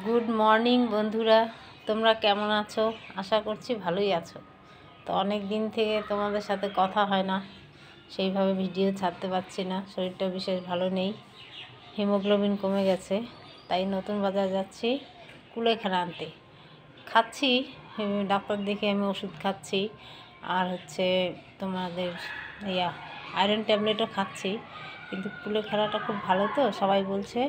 Good morning বন্ধুরা, তোমরা কেমন আছো? আশা করছি ভালোই আছো। তো অনেক দিন থেকে তোমাদের সাথে কথা হয় না, সেইভাবে ভিডিও ছাড়তে পারছি না। শরীরটা বিশেষ ভালো নেই, হিমোগ্লোবিন কমে গেছে। তাই নতুন বাজার যাচ্ছি কুলেখাড়া আনতে। খাচ্ছি, ডাক্তার দেখে আমি ওষুধ খাচ্ছি, আর তোমাদের আয়রন ট্যাবলেটও খাচ্ছি। কিন্তু কুলেখাড়াটা খুব ভালো, তো সবাই বলছে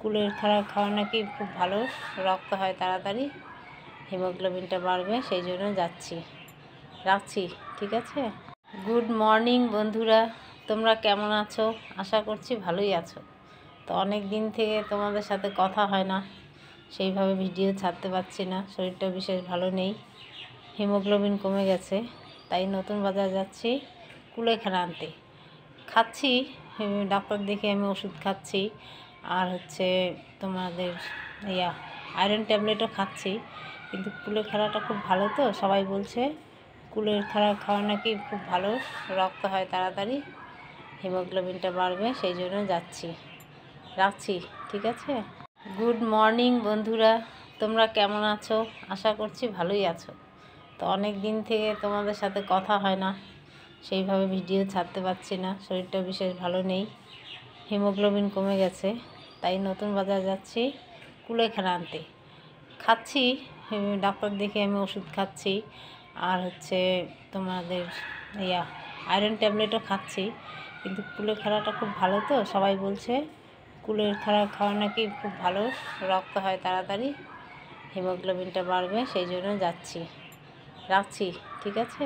কুলেখাড়া খাওয়া নাকি খুব ভালো, রক্ত হয় তাড়াতাড়ি, হিমোগ্লোবিনটা বাড়বে, সেই জন্য যাচ্ছি। রাখছি, ঠিক আছে। গুড মর্নিং বন্ধুরা, তোমরা কেমন আছো? আশা করছি ভালোই আছো। তো অনেক দিন থেকে তোমাদের সাথে কথা হয় না, সেইভাবে ভিডিও ছাড়তে পারছি না। শরীরটা বিশেষ ভালো নেই, হিমোগ্লোবিন কমে গেছে। তাই নতুন বাজার যাচ্ছি কুলেখাড়া আনতে। খাচ্ছি, ডাক্তার দেখে আমি ওষুধ খাচ্ছি, আর তোমাদের আয়রন ট্যাবলেটও খাচ্ছি। কিন্তু কুলেখাড়াটা খুব ভালো, তো সবাই বলছে কুলেখাড়া খাওয়া নাকি খুব ভালো, রক্ত হয় তাড়াতাড়ি, হিমোগ্লোবিনটা বাড়বে, সেই জন্য যাচ্ছি। রাখছি, ঠিক আছে। গুড মর্নিং বন্ধুরা, তোমরা কেমন আছো? আশা করছি ভালোই আছো। তো অনেক দিন থেকে তোমাদের সাথে কথা হয় না, সেইভাবে ভিডিও ছাড়তে পারছি না। শরীরটা বিশেষ ভালো নেই, হিমোগ্লোবিন কমে গেছে। তাই নতুন বাজার যাচ্ছি কুলেখাড়া আনতে। খাচ্ছি, ডাক্তার দেখে আমি ওষুধ খাচ্ছি, আর তোমাদের আয়রন ট্যাবলেটও খাচ্ছি। কিন্তু কুলেখাড়াটা খুব ভালো, তো সবাই বলছে কুলেখাড়া খাওয়া নাকি খুব ভালো, রক্ত হয় তাড়াতাড়ি, হিমোগ্লোবিনটা বাড়বে, সেই জন্য যাচ্ছি। রাখছি, ঠিক আছে।